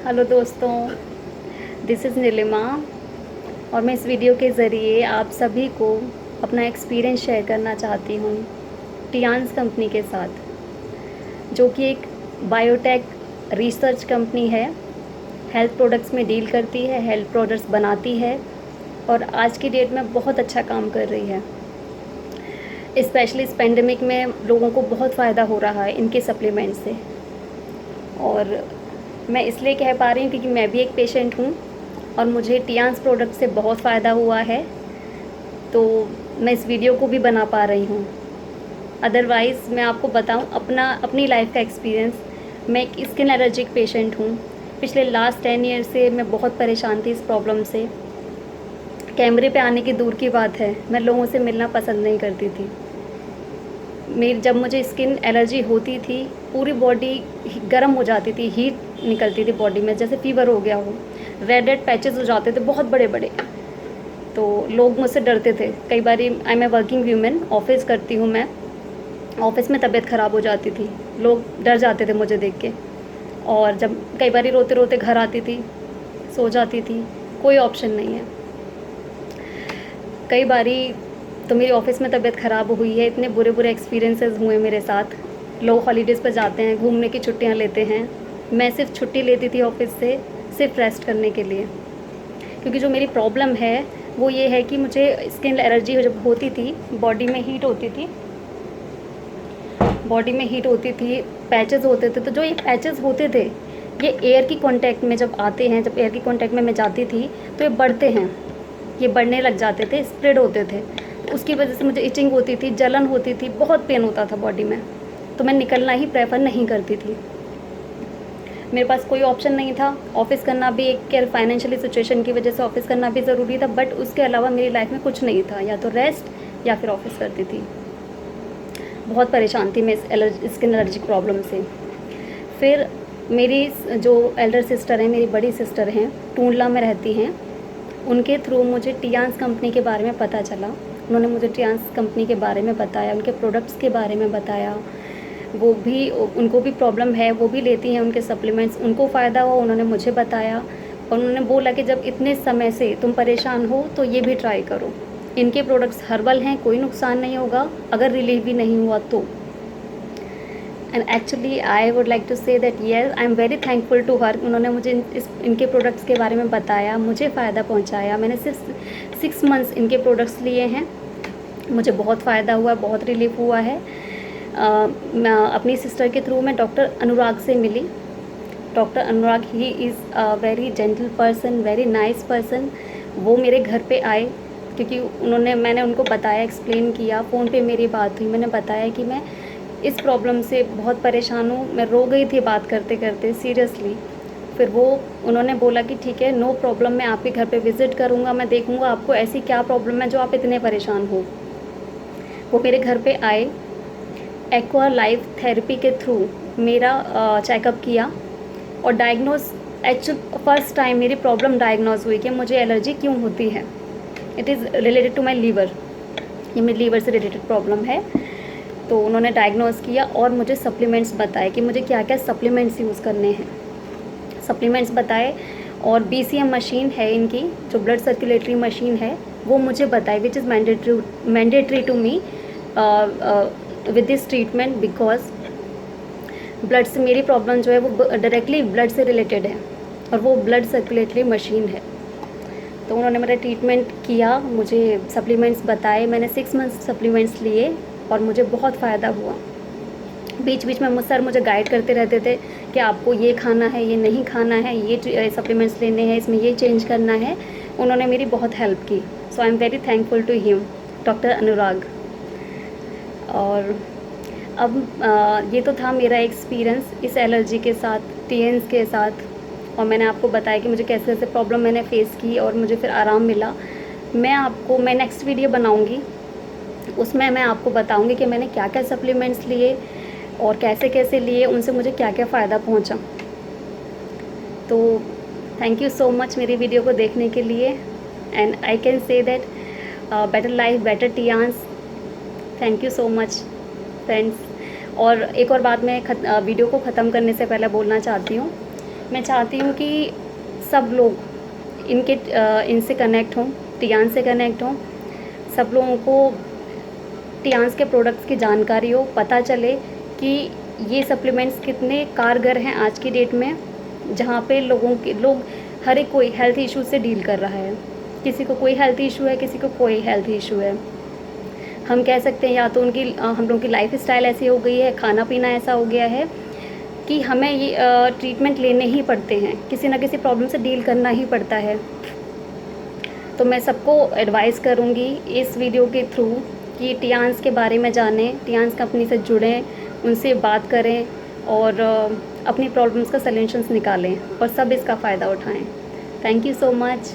Hello दोस्तों, this is Nilima और मैं इस वीडियो के ज़रिए आप सभी को अपना एक्सपीरियंस शेयर करना चाहती हूँ टियान्स कंपनी के साथ, जो कि एक बायोटेक रिसर्च कंपनी है। हेल्थ प्रोडक्ट्स में डील करती है, हेल्थ प्रोडक्ट्स बनाती है और आज की डेट में बहुत अच्छा काम कर रही है। स्पेशली इस पेंडेमिक में लोगों को बहुत फ़ायदा हो रहा है इनके सप्लीमेंट से। और मैं इसलिए कह पा रही हूँ क्योंकि मैं भी एक पेशेंट हूँ और मुझे टियान्स प्रोडक्ट से बहुत फ़ायदा हुआ है, तो मैं इस वीडियो को भी बना पा रही हूँ। अदरवाइज़ मैं आपको बताऊँ अपनी लाइफ का एक्सपीरियंस। मैं एक स्किन एलर्जिक पेशेंट हूँ। पिछले लास्ट 10 ईयर से मैं बहुत परेशान थी इस प्रॉब्लम से। कैमरे पे आने की दूर की बात है, मैं लोगों से मिलना पसंद नहीं करती थी। जब मुझे स्किन एलर्जी होती थी, पूरी बॉडी गर्म हो जाती थी, हीट निकलती थी बॉडी में, जैसे फीवर हो गया हो। रेड रेड पैचेस हो जाते थे बहुत बड़े बड़े। तो लोग मुझसे डरते थे। कई बार I am a working women, office करती हूँ मैं। ऑफिस में तबीयत ख़राब हो जाती थी, लोग डर जाते थे मुझे देख के। और जब कई बार रोते रोते घर आती थी, सो जाती थी, कोई ऑप्शन नहीं है। कई बारी तो मेरी ऑफ़िस में तबीयत ख़राब हुई है, इतने बुरे बुरे एक्सपीरियंसेस हुए मेरे साथ। लोग हॉलीडेज़ पर जाते हैं, घूमने की छुट्टियां लेते हैं। मैं सिर्फ छुट्टी लेती थी ऑफ़िस से, सिर्फ रेस्ट करने के लिए। क्योंकि जो मेरी प्रॉब्लम है वो ये है कि मुझे स्किन एलर्जी जब होती थी, बॉडी में हीट होती थी, पैचेस होते थे। तो जो ये पैचेस होते थे, ये एयर की कांटेक्ट में जब आते हैं, जब एयर की कांटेक्ट में मैं जाती थी तो ये बढ़ते हैं, ये बढ़ने लग जाते थे, स्प्रेड होते थे। उसकी वजह से मुझे इचिंग होती थी, जलन होती थी, बहुत पेन होता था बॉडी में। तो मैं निकलना ही प्रेफर नहीं करती थी। मेरे पास कोई ऑप्शन नहीं था। ऑफ़िस करना भी एक फाइनेंशियली सिचुएशन की वजह से ऑफ़िस करना भी ज़रूरी था, बट उसके अलावा मेरी लाइफ में कुछ नहीं था, या तो रेस्ट या फिर ऑफ़िस करती थी। बहुत परेशान थी मैं इस स्किन एलर्जिक प्रॉब्लम से। फिर मेरी जो एल्डर सिस्टर हैं, मेरी बड़ी सिस्टर हैं, टूंडला में रहती हैं, उनके थ्रू मुझे टियान्स कंपनी के बारे में पता चला। उन्होंने मुझे टियान्स कंपनी के बारे में बताया, उनके प्रोडक्ट्स के बारे में बताया। उनको भी प्रॉब्लम है, वो भी लेती हैं उनके सप्लीमेंट्स, उनको फ़ायदा हुआ, उन्होंने मुझे बताया। और उन्होंने बोला कि जब इतने समय से तुम परेशान हो तो ये भी ट्राई करो। इनके प्रोडक्ट्स हर्बल हैं, कोई नुकसान नहीं होगा अगर रिलीव भी नहीं हुआ तो। And actually I would like to say that yes, I am very thankful to her. उन्होंने मुझे इनके प्रोडक्ट्स के बारे में बताया, मुझे फ़ायदा पहुंचाया। मैंने सिर्फ 6 मंथ्स इनके प्रोडक्ट्स लिए हैं, मुझे बहुत फ़ायदा हुआ, बहुत रिलीफ हुआ है। मैं अपनी सिस्टर के थ्रू मैं डॉक्टर अनुराग से मिली। Doctor Anurag, he is a very gentle person, very nice person. वो मेरे घर पे आए क्योंकि मैंने उनको बताया, एक्सप्लेन किया, फ़ोन पे मेरी बात हुई। मैंने बताया कि मैं इस प्रॉब्लम से बहुत परेशान हूँ, मैं रो गई थी बात करते करते, सीरियसली। फिर उन्होंने बोला कि ठीक है, नो प्रॉब्लम, मैं आपके घर पे विज़िट करूँगा, मैं देखूँगा आपको ऐसी क्या प्रॉब्लम है जो आप इतने परेशान हो। वो मेरे घर पे आए, एक्वा लाइफ थेरेपी के थ्रू मेरा चेकअप किया और फर्स्ट टाइम मेरी प्रॉब्लम डायग्नोज हुई कि मुझे एलर्जी क्यों होती है। It is related to my liver, ये मेरी लीवर से रिलेटेड प्रॉब्लम है। तो उन्होंने डायग्नोज किया और मुझे सप्लीमेंट्स बताए कि मुझे क्या क्या सप्लीमेंट्स यूज़ करने हैं। सप्लीमेंट्स बताए और BCM मशीन है इनकी, जो ब्लड सर्कुलेटरी मशीन है, वो मुझे बताई, which is mandatory to me with this treatment, because blood से मेरी प्रॉब्लम जो है वो डायरेक्टली ब्लड से रिलेटेड है और वो ब्लड सर्कुलेटरी मशीन है। तो उन्होंने मेरा ट्रीटमेंट किया, मुझे सप्लीमेंट्स बताए, मैंने 6 मंथ्स सप्लीमेंट्स लिए और मुझे बहुत फ़ायदा हुआ। बीच बीच में सर मुझे गाइड करते रहते थे कि आपको ये खाना है, ये नहीं खाना है, ये सप्लीमेंट्स लेने हैं, इसमें ये चेंज करना है। उन्होंने मेरी बहुत हेल्प की। So I am very thankful to him, doctor Anurag. और अब ये तो था मेरा एक्सपीरियंस इस एलर्जी के साथ, टियान्स के साथ। और मैंने आपको बताया कि मुझे कैसे कैसे प्रॉब्लम मैंने फ़ेस की और मुझे फिर आराम मिला। मैं नेक्स्ट वीडियो बनाऊंगी, उसमें मैं आपको बताऊंगी कि मैंने क्या क्या सप्लीमेंट्स लिए और कैसे कैसे लिए, उनसे मुझे क्या क्या फ़ायदा पहुंचा। तो थैंक यू सो मच मेरी वीडियो को देखने के लिए। And I can say that better life, better टियान्स। Thank you so much friends. और एक और बात मैं वीडियो को ख़त्म करने से पहले बोलना चाहती हूँ मैं चाहती हूँ कि सब लोग इनसे कनेक्ट हों, टियान से कनेक्ट हों, सब लोगों को टियान्स के प्रोडक्ट्स की जानकारी हो, पता चले कि ये सप्लीमेंट्स कितने कारगर हैं आज की डेट में, जहाँ पे लोग हर एक कोई हेल्थ इशू से डील कर रहा है। किसी को कोई हेल्थ इशू है, किसी को कोई हेल्थ इशू है। हम कह सकते हैं या तो हम लोगों की लाइफ स्टाइल ऐसी हो गई है, खाना पीना ऐसा हो गया है कि हमें ये ट्रीटमेंट लेने ही पड़ते हैं, किसी ना किसी प्रॉब्लम से डील करना ही पड़ता है। तो मैं सबको एडवाइस करूँगी इस वीडियो के थ्रू कि टियान्स के बारे में जानें, टियान्स कंपनी से जुड़ें, उनसे बात करें और अपनी प्रॉब्लम्स का सॉल्यूशंस निकालें और सब इसका फ़ायदा उठाएं। Thank you so much.